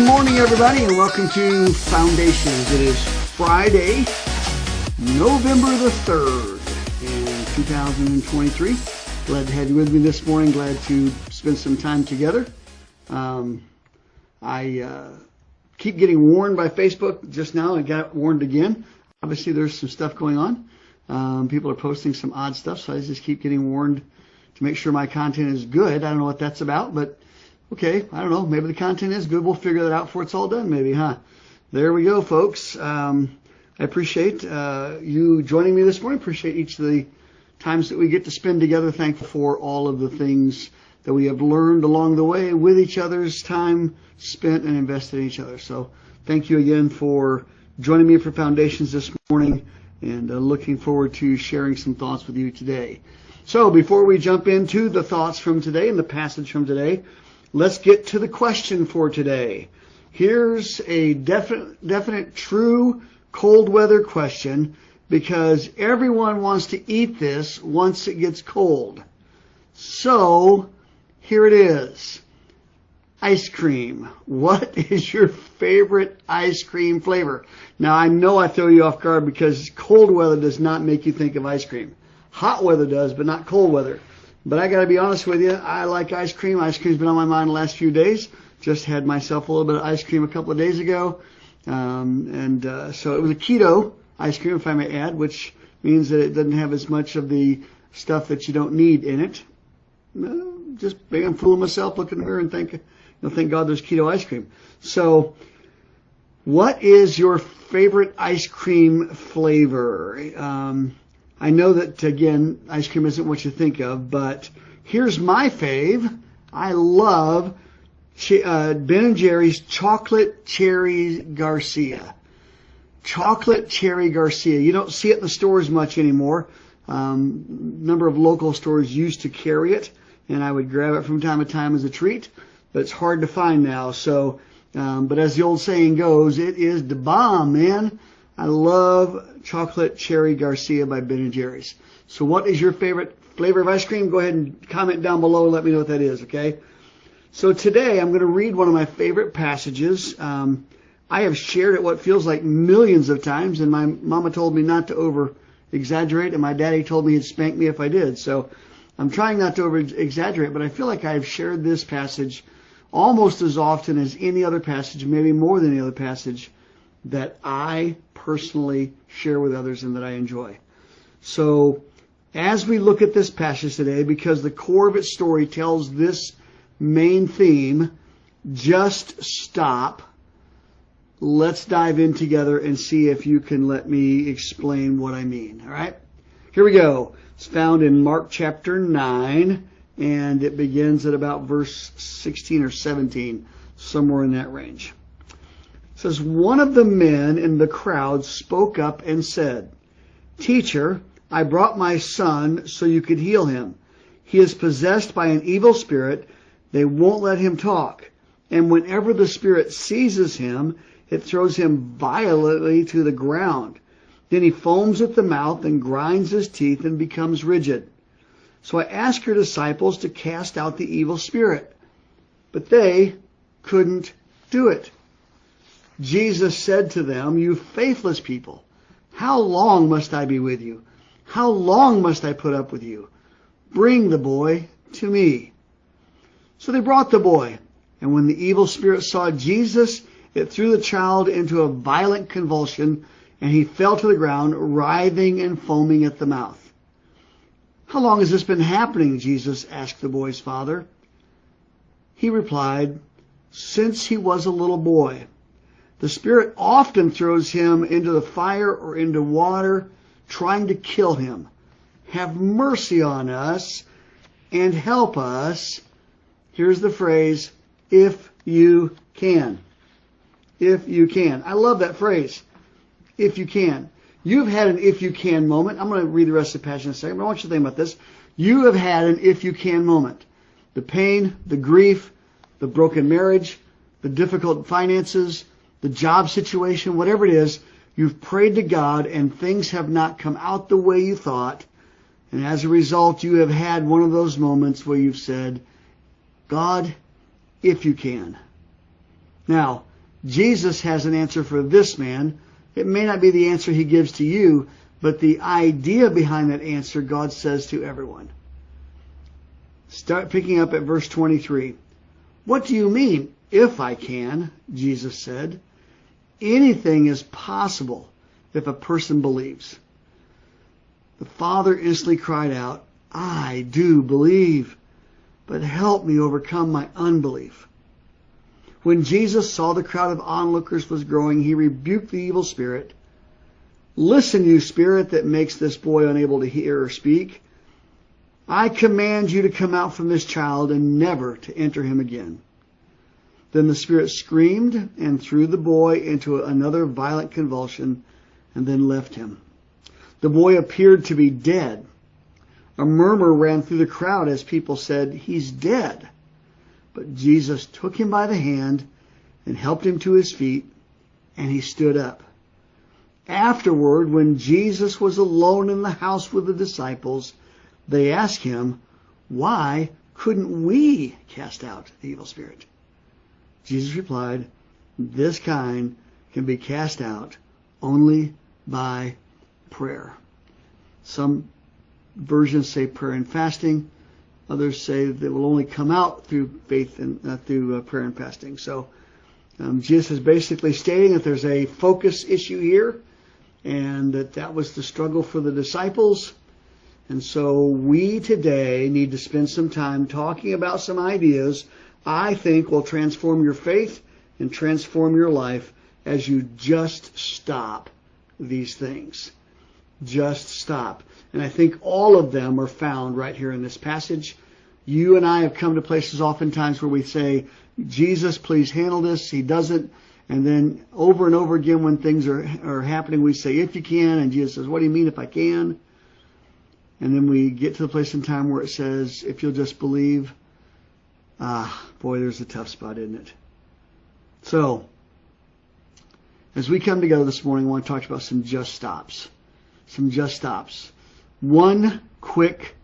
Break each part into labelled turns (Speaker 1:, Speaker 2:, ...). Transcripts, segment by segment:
Speaker 1: morning, everybody, and welcome to Foundations. It is Friday, November the 3rd in 2023. Glad to have you with me this morning. Glad to spend some time together. I keep getting warned by Facebook. Just now I got warned again. Obviously there's some stuff going on. People are posting some odd stuff, so I just keep getting warned to make sure my content is good. I don't know what that's about, but okay, I don't know. Maybe the content is good. We'll figure that out before it's all done, maybe, huh? There we go, folks. I appreciate you joining me this morning. Appreciate each of the times that we get to spend together. Thankful for all of the things that we have learned along the way with each other's time spent and invested in each other. So thank you again for joining me for Foundations this morning, and looking forward to sharing some thoughts with you today. So before we jump into the thoughts from today and the passage from today, let's get to the question for today. Here's a definite true cold weather question, because everyone wants to eat this once it gets cold. So here it is. Ice cream. What is your favorite ice cream flavor? Now, I know I throw you off guard because cold weather does not make you think of ice cream. Hot weather does, but not cold weather. But I got to be honest with you, I like ice cream. Ice cream's been on my mind the last few days. Just had myself a little bit of ice cream a couple of days ago. So it was a keto ice cream, if I may add, which means that it doesn't have as much of the stuff that you don't need in it. Just maybe I'm fooling myself, look in the mirror and think, thank God there's keto ice cream. So what is your favorite ice cream flavor? I know that, again, ice cream isn't what you think of, but here's my fave. I love Ben & Jerry's Chocolate Cherry Garcia. Chocolate Cherry Garcia. You don't see it in the stores much anymore. Number of local stores used to carry it, and I would grab it from time to time as a treat, but it's hard to find now. So, but as the old saying goes, it is the bomb, man. I love Chocolate Cherry Garcia by Ben & Jerry's. So what is your favorite flavor of ice cream? Go ahead and comment down below and let me know what that is, okay? So today I'm going to read one of my favorite passages. I have shared it what feels like millions of times, and my mama told me not to over-exaggerate, and my daddy told me he'd spank me if I did. So I'm trying not to over-exaggerate, but I feel like I've shared this passage almost as often as any other passage, maybe more than any other passage that I personally share with others and that I enjoy. So as we look at this passage today, because the core of its story tells this main theme, just stop. Let's dive in together and see if you can let me explain what I mean. All right? Here we go. It's found in Mark chapter 9, and it begins at about verse 16 or 17, somewhere in that range. It says, one of the men in the crowd spoke up and said, "Teacher, I brought my son so you could heal him. He is possessed by an evil spirit. They won't let him talk. And whenever the spirit seizes him, it throws him violently to the ground. Then he foams at the mouth and grinds his teeth and becomes rigid. So I asked your disciples to cast out the evil spirit, but they couldn't do it." Jesus said to them, "You faithless people, how long must I be with you? How long must I put up with you? Bring the boy to me." So they brought the boy, and when the evil spirit saw Jesus, it threw the child into a violent convulsion, and he fell to the ground, writhing and foaming at the mouth. "How long has this been happening?" Jesus asked the boy's father. He replied, "Since he was a little boy. The spirit often throws him into the fire or into water, trying to kill him. Have mercy on us and help us." Here's the phrase, "if you can." If you can. I love that phrase. If you can. You've had an if you can moment. I'm going to read the rest of the passage in a second, but I want you to think about this. You have had an if you can moment. The pain, the grief, the broken marriage, the difficult finances, the job situation, whatever it is, you've prayed to God and things have not come out the way you thought. And as a result, you have had one of those moments where you've said, "God, if you can." Now, Jesus has an answer for this man. It may not be the answer he gives to you, but the idea behind that answer God says to everyone. Start picking up at verse 23. What do you mean, if I can? Jesus said. Anything is possible if a person believes. The father instantly cried out, I do believe, but help me overcome my unbelief. When Jesus saw the crowd of onlookers was growing, he rebuked the evil spirit. Listen, you spirit that makes this boy unable to hear or speak. I command you to come out from this child and never to enter him again. Then the spirit screamed and threw the boy into another violent convulsion and then left him. The boy appeared to be dead. A murmur ran through the crowd as people said, he's dead. But Jesus took him by the hand and helped him to his feet, and he stood up. Afterward, when Jesus was alone in the house with the disciples, they asked him, why couldn't we cast out the evil spirit? Jesus replied, this kind can be cast out only by prayer. Some versions say prayer and fasting. Others say that it will only come out through faith and through prayer and fasting. So Jesus is basically stating that there's a focus issue here, and that was the struggle for the disciples. And so we today need to spend some time talking about some ideas I think will transform your faith and transform your life as you just stop these things. Just stop. And I think all of them are found right here in this passage. You and I have come to places oftentimes where we say, Jesus, please handle this. He doesn't. And then over and over again when things are happening, we say, if you can. And Jesus says, what do you mean if I can? And then we get to the place in time where it says, if you'll just believe. Boy, there's a tough spot, isn't it? So, as we come together this morning, I want to talk about some just stops. Some just stops. One quick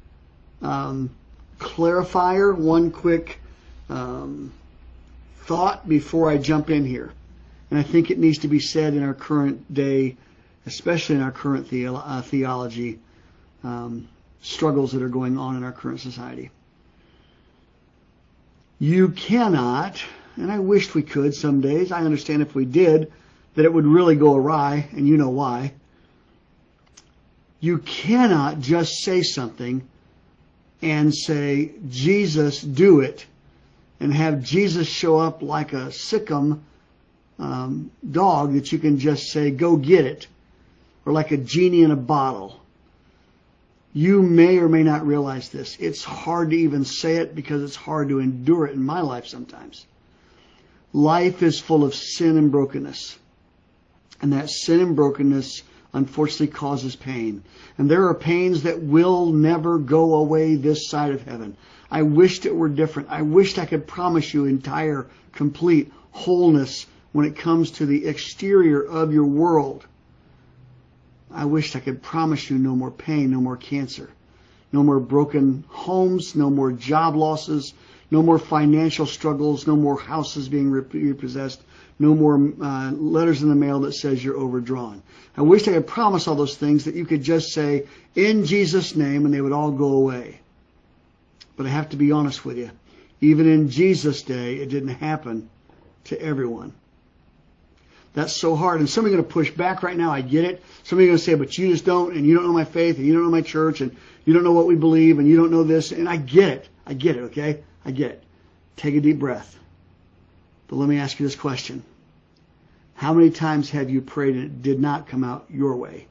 Speaker 1: clarifier, one quick thought before I jump in here. And I think it needs to be said in our current day, especially in our current theology, struggles that are going on in our current society. You cannot, and I wish we could some days, I understand if we did, that it would really go awry, and you know why. You cannot just say something and say, Jesus, do it, and have Jesus show up like a sickum dog that you can just say, go get it, or like a genie in a bottle. You may or may not realize this. It's hard to even say it because it's hard to endure it in my life sometimes. Life is full of sin and brokenness. And that sin and brokenness unfortunately causes pain. And there are pains that will never go away this side of heaven. I wished it were different. I wished I could promise you entire, complete wholeness when it comes to the exterior of your world. I wished I could promise you no more pain, no more cancer, no more broken homes, no more job losses, no more financial struggles, no more houses being repossessed, no more letters in the mail that says you're overdrawn. I wish I could promise all those things that you could just say, in Jesus' name, and they would all go away. But I have to be honest with you. Even in Jesus' day, it didn't happen to everyone. That's so hard. And some are going to push back right now. I get it. Some are going to say, but you just don't, and you don't know my faith, and you don't know my church, and you don't know what we believe, and you don't know this. And I get it. I get it, okay? I get it. Take a deep breath. But let me ask you this question. How many times have you prayed and it did not come out your way?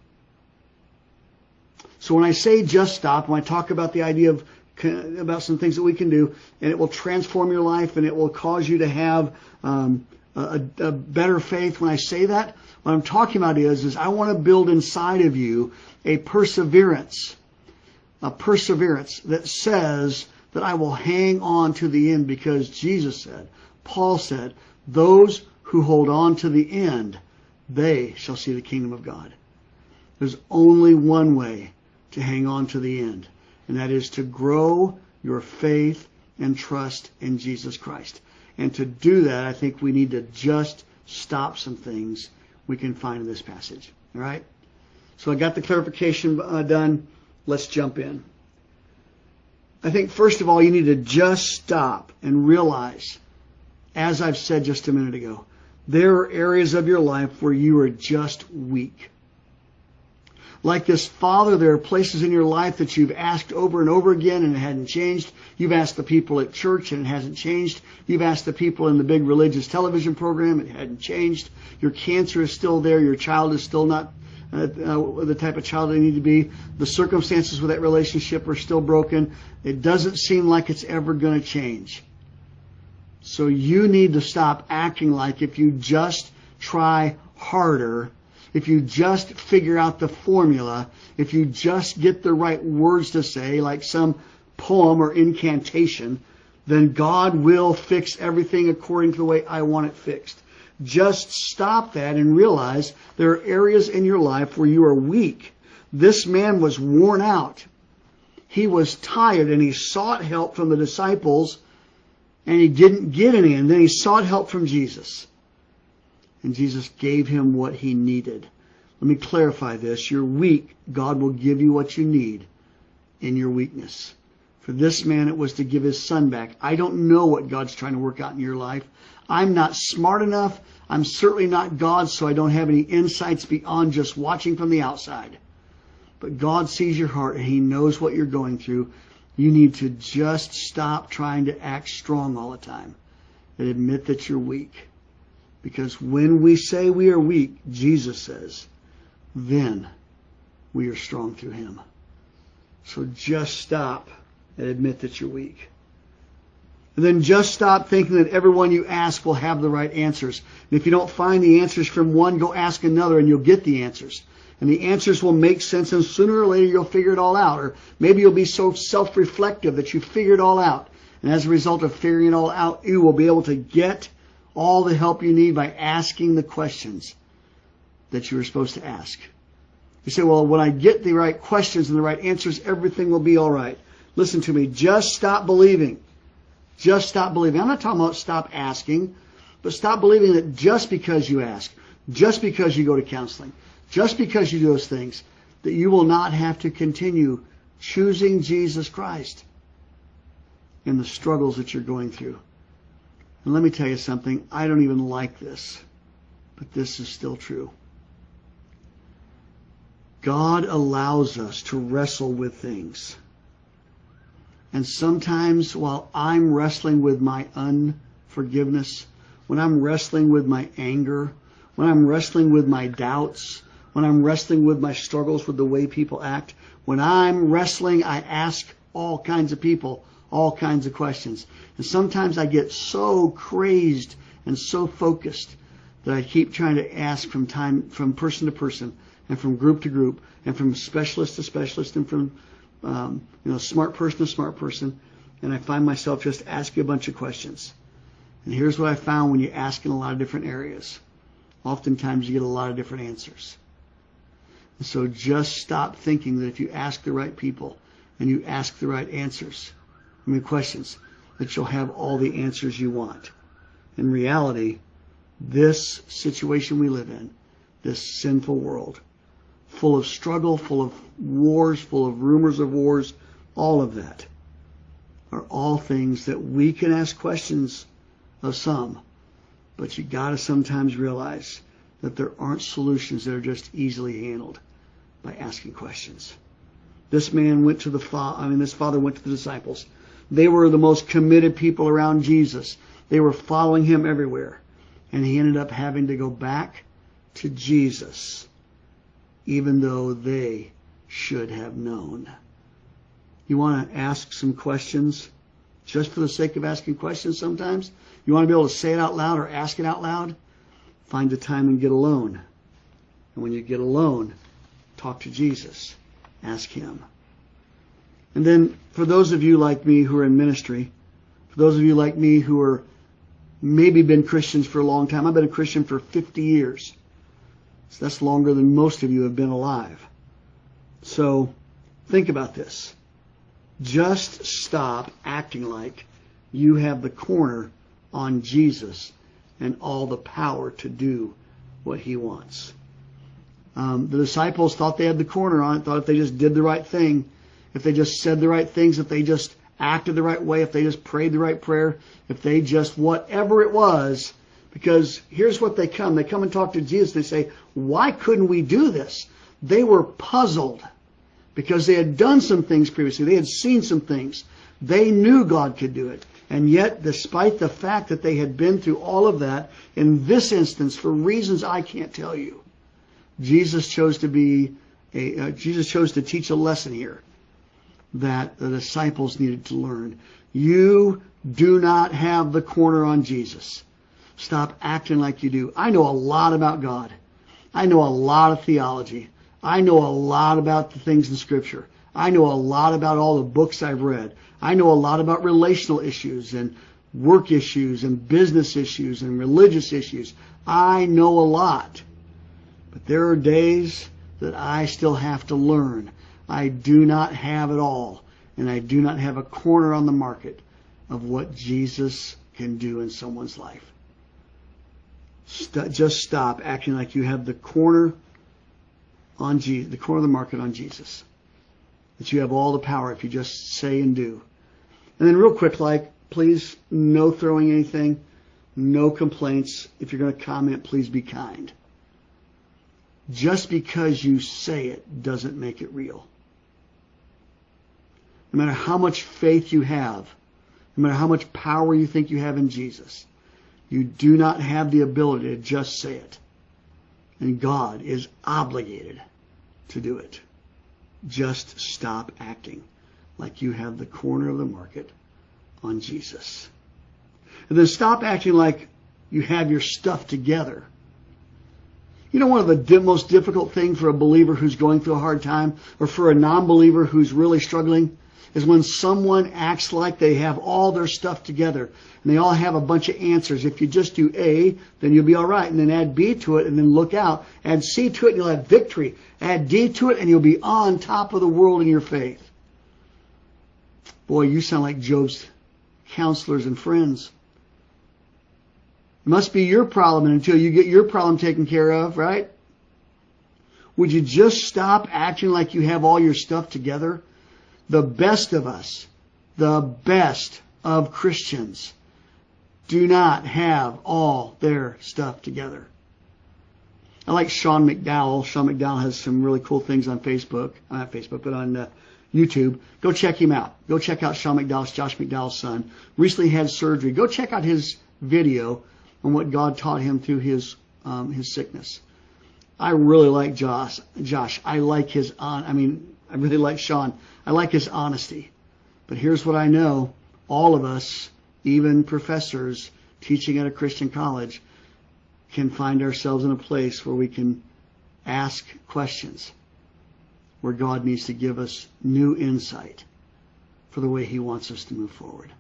Speaker 1: So when I say just stop, when I talk about the idea of about some things that we can do, and it will transform your life, and it will cause you to have a better faith. When I say that, what I'm talking about is I want to build inside of you a perseverance that says that I will hang on to the end, because Jesus said, Paul said, those who hold on to the end, they shall see the kingdom of God. There's only one way to hang on to the end, and that is to grow your faith and trust in Jesus Christ. And to do that, I think we need to just stop some things we can find in this passage. All right? So I got the clarification done. Let's jump in. I think, first of all, you need to just stop and realize, as I've said just a minute ago, there are areas of your life where you are just weak. Like this father, there are places in your life that you've asked over and over again and it hadn't changed. You've asked the people at church and it hasn't changed. You've asked the people in the big religious television program, it hadn't changed. Your cancer is still there. Your child is still not the type of child they need to be. The circumstances with that relationship are still broken. It doesn't seem like it's ever going to change. So you need to stop acting like if you just try harder, if you just figure out the formula, if you just get the right words to say, like some poem or incantation, then God will fix everything according to the way I want it fixed. Just stop that and realize there are areas in your life where you are weak. This man was worn out. He was tired and he sought help from the disciples and he didn't get any. And then he sought help from Jesus. And Jesus gave him what he needed. Let me clarify this. You're weak. God will give you what you need in your weakness. For this man, it was to give his son back. I don't know what God's trying to work out in your life. I'm not smart enough. I'm certainly not God, so I don't have any insights beyond just watching from the outside. But God sees your heart and he knows what you're going through. You need to just stop trying to act strong all the time and admit that you're weak. Because when we say we are weak, Jesus says, then we are strong through him. So just stop and admit that you're weak. And then just stop thinking that everyone you ask will have the right answers. And if you don't find the answers from one, go ask another and you'll get the answers. And the answers will make sense, and sooner or later you'll figure it all out. Or maybe you'll be so self-reflective that you figure it all out. And as a result of figuring it all out, you will be able to get all the help you need by asking the questions that you were supposed to ask. You say, well, when I get the right questions and the right answers, everything will be all right. Listen to me. Just stop believing. Just stop believing. I'm not talking about stop asking, but stop believing that just because you ask, just because you go to counseling, just because you do those things, that you will not have to continue choosing Jesus Christ in the struggles that you're going through. And let me tell you something. I don't even like this, but this is still true. God allows us to wrestle with things. And sometimes while I'm wrestling with my unforgiveness, when I'm wrestling with my anger, when I'm wrestling with my doubts, when I'm wrestling with my struggles with the way people act, when I'm wrestling, I ask all kinds of people all kinds of questions. And sometimes I get so crazed and so focused that I keep trying to ask from person to person and from group to group and from specialist to specialist and from smart person to smart person. And I find myself just asking a bunch of questions. And here's what I found when you ask in a lot of different areas. Oftentimes you get a lot of different answers. And so just stop thinking that if you ask the right people and you ask the right questions, that you'll have all the answers you want. In reality, this situation we live in, this sinful world, full of struggle, full of wars, full of rumors of wars, all of that are all things that we can ask questions of some. But you got to sometimes realize that there aren't solutions that are just easily handled by asking questions. This man went to this father went to the disciples. They were the most committed people around Jesus. They were following him everywhere. And he ended up having to go back to Jesus, even though they should have known. You want to ask some questions just for the sake of asking questions sometimes? You want to be able to say it out loud or ask it out loud? Find a time and get alone. And when you get alone, talk to Jesus. Ask him. And then for those of you like me who are in ministry, for those of you like me who are maybe been Christians for a long time, I've been a Christian for 50 years. So that's longer than most of you have been alive. So think about this. Just stop acting like you have the corner on Jesus and all the power to do what He wants. The disciples thought they had the corner on it, thought if they just did the right thing, if they just said the right things, if they just acted the right way, if they just prayed the right prayer, if they just whatever it was, because here's what they come. They come and talk to Jesus. They say, why couldn't we do this? They were puzzled because they had done some things previously. They had seen some things. They knew God could do it. And yet, despite the fact that they had been through all of that, in this instance, for reasons I can't tell you, Jesus chose to teach a lesson here that the disciples needed to learn. You do not have the corner on Jesus. Stop acting like you do. I know a lot about God. I know a lot of theology. I know a lot about the things in Scripture. I know a lot about all the books I've read. I know a lot about relational issues and work issues and business issues and religious issues. I know a lot. But there are days that I still have to learn. I do not have it all. And I do not have a corner on the market of what Jesus can do in someone's life. Just stop acting like you have the corner on Jesus, the corner of the market on Jesus. That you have all the power if you just say and do. And then real quick, please, no throwing anything, no complaints. If you're going to comment, please be kind. Just because you say it doesn't make it real. No matter how much faith you have, no matter how much power you think you have in Jesus, you do not have the ability to just say it. And God is obligated to do it. Just stop acting like you have the corner of the market on Jesus. And then stop acting like you have your stuff together. You know, one of the most difficult things for a believer who's going through a hard time, or for a non-believer who's really struggling, is when someone acts like they have all their stuff together and they all have a bunch of answers. If you just do A, then you'll be all right. And then add B to it and then look out. Add C to it and you'll have victory. Add D to it and you'll be on top of the world in your faith. Boy, you sound like Job's counselors and friends. It must be your problem until you get your problem taken care of, right? Would you just stop acting like you have all your stuff together? The best of us, the best of Christians, do not have all their stuff together. I like Sean McDowell. Sean McDowell has some really cool things on Facebook. Not Facebook, but on YouTube. Go check him out. Go check out Sean McDowell, Josh McDowell's son. Recently had surgery. Go check out his video on what God taught him through his sickness. I really like Josh. I like I really like Sean. I like his honesty. But here's what I know. All of us, even professors teaching at a Christian college, can find ourselves in a place where we can ask questions, where God needs to give us new insight for the way He wants us to move forward.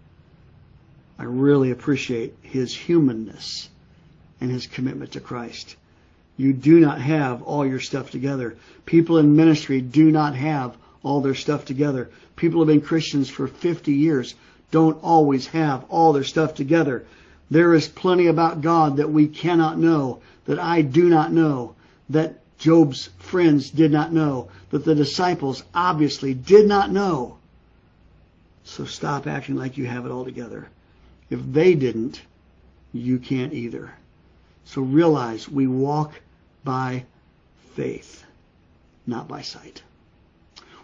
Speaker 1: I really appreciate his humanness and his commitment to Christ. You do not have all your stuff together. People in ministry do not have all their stuff together. People who have been Christians for 50 years don't always have all their stuff together. There is plenty about God that we cannot know, that I do not know, that Job's friends did not know, that the disciples obviously did not know. So stop acting like you have it all together. If they didn't, you can't either. So realize we walk by faith, not by sight.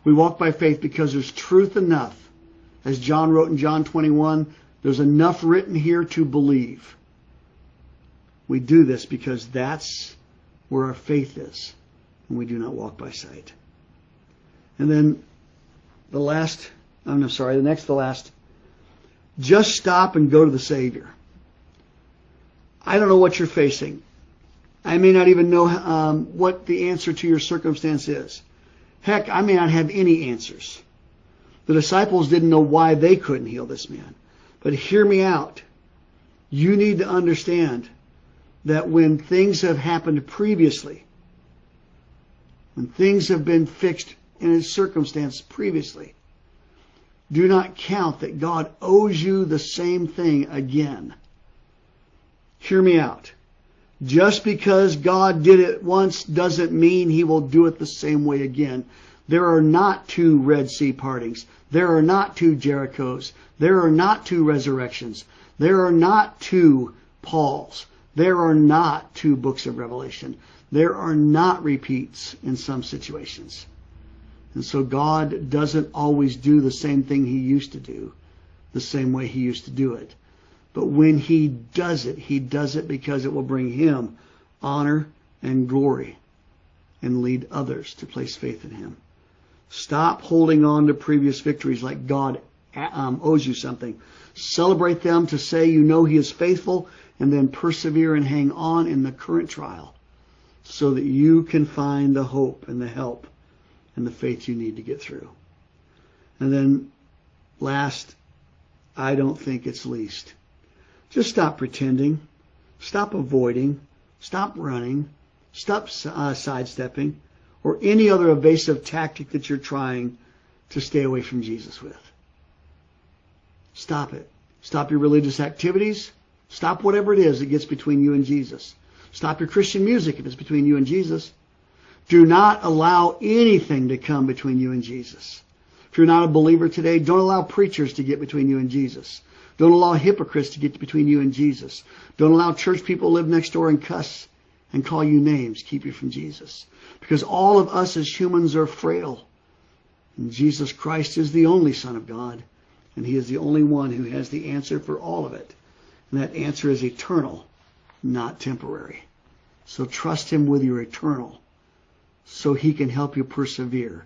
Speaker 1: We walk by faith because there's truth enough. As John wrote in John 21, there's enough written here to believe. We do this because that's where our faith is, and we do not walk by sight. And then the last, just stop and go to the Savior. I don't know what you're facing. I may not even know what the answer to your circumstance is. Heck, I may not have any answers. The disciples didn't know why they couldn't heal this man. But hear me out. You need to understand that when things have happened previously, when things have been fixed in a circumstance previously, do not count that God owes you the same thing again. Hear me out. Just because God did it once doesn't mean He will do it the same way again. There are not 2 Red Sea partings. There are not 2 Jerichos. There are not 2 resurrections. There are not 2 Pauls. There are not 2 books of Revelation. There are not repeats in some situations. And so God doesn't always do the same thing He used to do, the same way He used to do it. But when He does it because it will bring Him honor and glory and lead others to place faith in Him. Stop holding on to previous victories like God owes you something. Celebrate them to say you know He is faithful, and then persevere and hang on in the current trial so that you can find the hope and the help and the faith you need to get through. And then last, I don't think it's least, just stop pretending, stop avoiding, stop running, stop sidestepping, or any other evasive tactic that you're trying to stay away from Jesus with. Stop it. Stop your religious activities. Stop whatever it is that gets between you and Jesus. Stop your Christian music if it's between you and Jesus. Do not allow anything to come between you and Jesus. If you're not a believer today, don't allow preachers to get between you and Jesus. Don't allow hypocrites to get between you and Jesus. Don't allow church people to live next door and cuss and call you names, keep you from Jesus. Because all of us as humans are frail. And Jesus Christ is the only Son of God. And He is the only one who has the answer for all of it. And that answer is eternal, not temporary. So trust Him with your eternal so He can help you persevere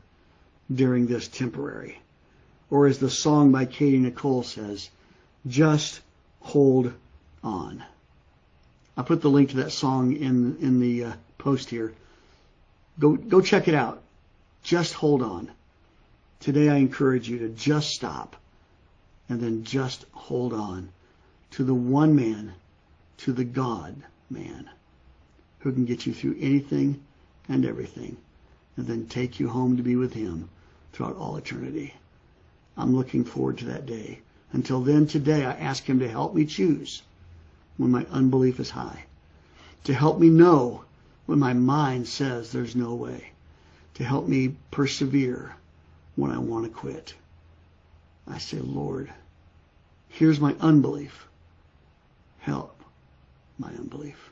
Speaker 1: during this temporary. Or as the song by Katie Nicole says, just hold on. I put the link to that song in the post here. Go check it out. Just hold on. Today I encourage you to just stop and then just hold on to the one man, to the God man, who can get you through anything and everything, and then take you home to be with Him throughout all eternity. I'm looking forward to that day. Until then, today I ask Him to help me choose when my unbelief is high, to help me know when my mind says there's no way, to help me persevere when I want to quit. I say, Lord, here's my unbelief. Help my unbelief.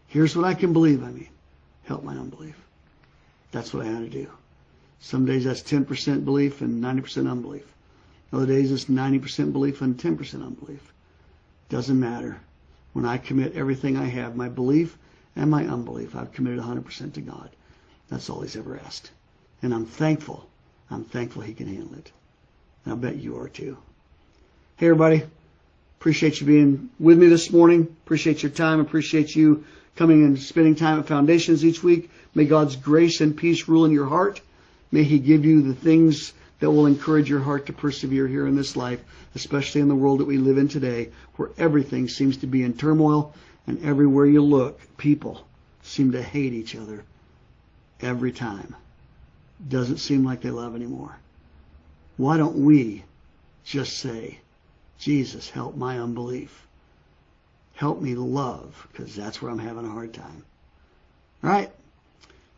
Speaker 1: Here's what I can believe, help my unbelief. That's what I had to do. Some days that's 10% belief and 90% unbelief. Other days it's 90% belief and 10% unbelief. Doesn't matter. When I commit everything I have, my belief and my unbelief, I've committed 100% to God. That's all He's ever asked. And I'm thankful. I'm thankful He can handle it. And I bet you are too. Hey everybody. Appreciate you being with me this morning. Appreciate your time. Appreciate you coming and spending time at Foundations each week. May God's grace and peace rule in your heart. May He give you the things that will encourage your heart to persevere here in this life, especially in the world that we live in today, where everything seems to be in turmoil, and everywhere you look, people seem to hate each other every time. Doesn't seem like they love anymore. Why don't we just say, Jesus, help my unbelief. Help me love, because that's where I'm having a hard time. All right.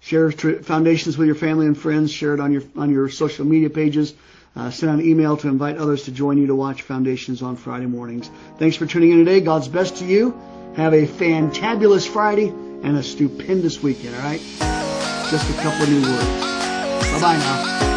Speaker 1: Share Foundations with your family and friends. Share it on your social media pages. Send out an email to invite others to join you to watch Foundations on Friday mornings. Thanks for tuning in today. God's best to you. Have a fantabulous Friday and a stupendous weekend, all right? Just a couple of new words. Bye-bye now.